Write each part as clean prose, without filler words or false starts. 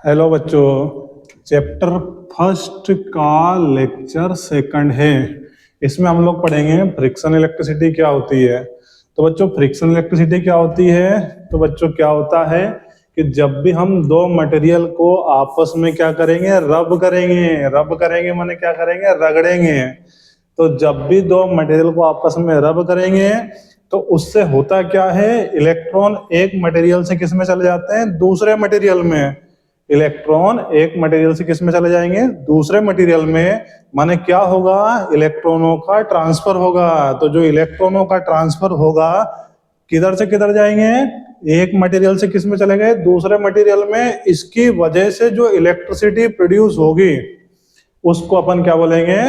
Hello बच्चों, chapter first का lecture second है। इसमें हम लोग पढ़ेंगे फ्रिक्शन इलेक्ट्रिसिटी क्या होती है। तो बच्चों फ्रिक्शन इलेक्ट्रिसिटी क्या होती है? तो बच्चों क्या होता है कि जब भी हम दो मटेरियल को आपस में क्या करेंगे, रब करेंगे माने क्या करेंगे, रगड़ेंगे। तो जब भी दो मटेरियल को आपस में रब करेंगे तो उससे होता क्या है, इलेक्ट्रॉन एक मटेरियल से किस में चले जाते हैं, दूसरे मटेरियल में। इलेक्ट्रॉन एक मटेरियल से किस में चले जाएंगे, दूसरे मटेरियल में। माने क्या होगा, इलेक्ट्रॉनों का ट्रांसफर होगा। तो जो इलेक्ट्रॉनों का ट्रांसफर होगा किधर से किधर जाएंगे, एक मटेरियल से किस में चले गए, दूसरे मटेरियल में। इसकी वजह से जो इलेक्ट्रिसिटी प्रोड्यूस होगी उसको अपन क्या बोलेंगे,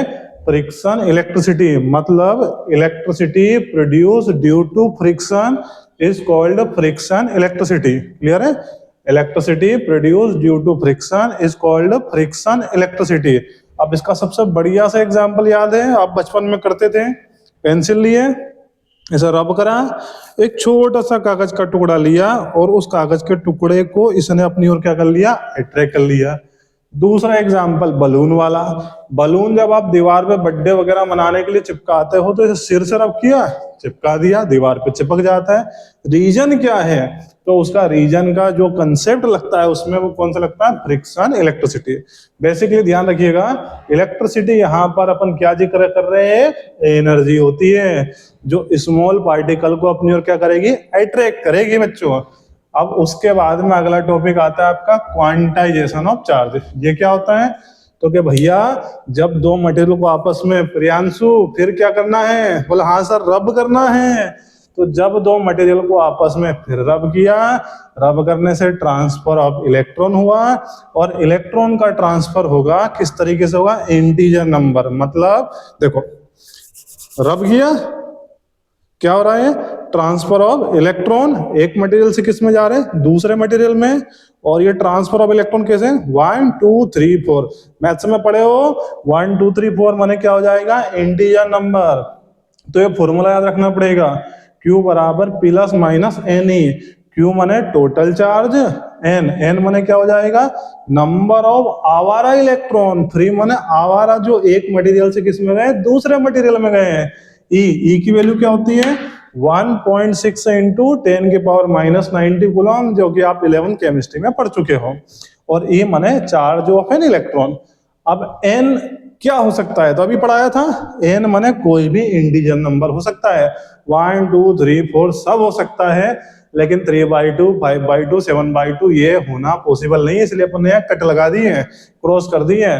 फ्रिक्शन इलेक्ट्रिसिटी। मतलब electricity produce due to friction is called friction electricity. Clear है? Electricity produce due to friction is called friction electricity. अब इसका सबसे बढ़िया सा एग्जांपल याद है, आप बचपन में करते थे, पेंसिल लिए, ऐसा रब करा, एक छोटा सा कागज का टुकड़ा लिया और उस कागज के टुकड़े को इसने अपनी ओर क्या कर लिया, अट्रैक्ट कर लिया। दूसरा एग्जाम्पल बलून वाला। बलून जब आप दीवार पे बर्थडे वगैरह मनाने के लिए चिपकाते हो तो इसे सिर से रब किया, चिपका दिया, दीवार पे चिपक जाता है। रीजन क्या है? तो उसका रीजन का जो कंसेप्ट लगता है उसमें वो कौन सा लगता है, फ्रिक्शन इलेक्ट्रिसिटी। बेसिकली ध्यान रखिएगा, इलेक्ट्रिसिटी यहाँ पर अपन क्या जिक्र कर रहे हैं, एनर्जी होती है जो स्मॉल पार्टिकल को अपनी ओर क्या करेगी, अट्रैक्ट करेगी बच्चों। अब उसके बाद में अगला टॉपिक आता है आपका क्वांटाइजेशन ऑफ चार्ज। ये क्या होता है? तो कि भैया जब दो मटेरियल को आपस में, प्रियांशु फिर क्या करना है, बोला हाँ सर रब करना है। तो जब दो मटेरियल को आपस में फिर रब किया, रब करने से ट्रांसफर ऑफ इलेक्ट्रॉन हुआ, और इलेक्ट्रॉन का ट्रांसफर होगा किस तरीके से होगा, इंटीजर नंबर। मतलब देखो रब किया, क्या हो रहा है, ट्रांसफर ऑफ इलेक्ट्रॉन एक मटेरियल से किस में जा रहे हैं, दूसरे मटेरियल में। और ये ट्रांसफर ऑफ इलेक्ट्रॉन कैसे, 1 2 3 4 मैथ्स में पढ़े हो, 1 2 3 4 माने क्या हो जाएगा, इंटीजर नंबर। तो ये फॉर्मूला याद रखना पड़ेगा, Q बराबर plus minus n e. Q माने टोटल चार्ज, एन माने क्या हो जाएगा, नंबर ऑफ आवारा इलेक्ट्रॉन। फ्री माने आवारा जो एक मटेरियल से किस में गए, दूसरे मटेरियल में गए हैं। ई की वैल्यू क्या होती है, 1.6 इंटू 10 की पावर माइनस 90 कूलम, जो कि आप 11 केमिस्ट्री में पढ़ चुके हो। और ई माने चार्ज ऑफ एन इलेक्ट्रॉन। अब एन क्या हो सकता है, तो अभी पढ़ाया था, एन माने कोई भी इंटीजर नंबर हो सकता है, 1 2 3 4 सब हो सकता है। लेकिन 3/2 5/2 7/2 ये होना पॉसिबल नहीं है, इसलिए अपन ने कट लगा दी है, क्रॉस कर दी है।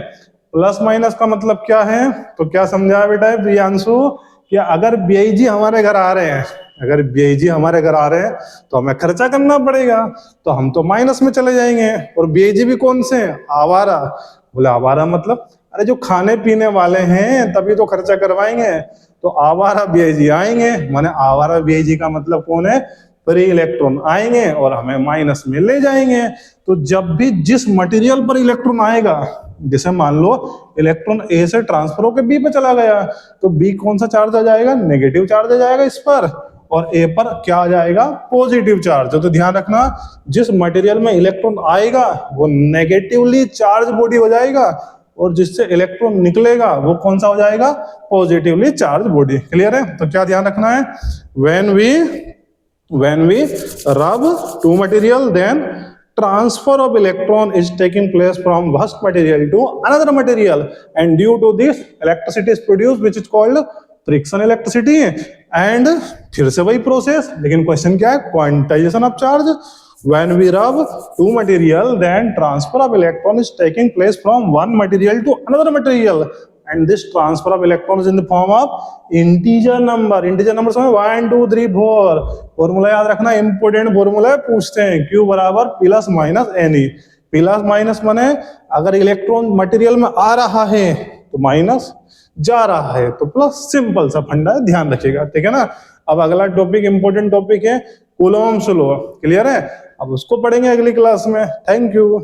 प्लस माइनस का मतलब क्या है, तो क्या समझा बेटा प्रियांशु, कि अगर बीआईजी हमारे घर आ रहे हैं, अगर बीआईजी हमारे घर आ रहे हैं तो हमें खर्चा करना पड़ेगा, तो हम तो माइनस में चले जाएंगे। और बीआईजी भी कौन से, आवारा। बोले आवारा मतलब, अरे जो खाने पीने वाले हैं तभी तो खर्चा करवाएंगे। तो आवारा बीआईजी आएंगे, माने आवारा बीआईजी का मतलब कौन है, फ्री इलेक्ट्रॉन आएंगे और हमें माइनस में ले जाएंगे। तो जब भी जिस मटेरियल पर इलेक्ट्रॉन आएगा, जैसे मान लो इलेक्ट्रॉन ए से ट्रांसफर होकर बी पे चला गया, तो बी कौन सा चार्ज आ जाएगा, नेगेटिव चार्ज आ जाएगा इस पर, और ए पर क्या आ जाएगा, पॉजिटिव चार्ज। तो ध्यान रखना, जिस मटेरियल में इलेक्ट्रॉन आएगा वो नेगेटिवली चार्ज बॉडी हो जाएगा, और जिससे इलेक्ट्रॉन निकलेगा वो कौन सा हो जाएगा, पॉजिटिवली चार्ज बॉडी। क्लियर है? तो क्या ध्यान रखना है, when we rub two material, then transfer of electron is taking place from first material to another material, and due to this electricity is produced which is called friction electricity। and फिर से वही process, लेकिन question क्या है, quantization of charge. when we rub two material, then transfer of electron is taking place from one material to another material, and this transfer of electrons is in the form of integer number। integer number समझ, 1 2 3 4। Formula याद रखना, important formula है, पूछते हैं, Q बराबर plus minus n e. Plus minus माने अगर electron material में आ रहा है तो माइनस, जा रहा है तो प्लस। सिंपल सा फंडा है, ध्यान रखिएगा, ठीक है ना। अब अगला टॉपिक इंपोर्टेंट टॉपिक है कूलॉम्स लॉ। क्लियर है? अब उसको पढ़ेंगे अगली क्लास में। Thank you.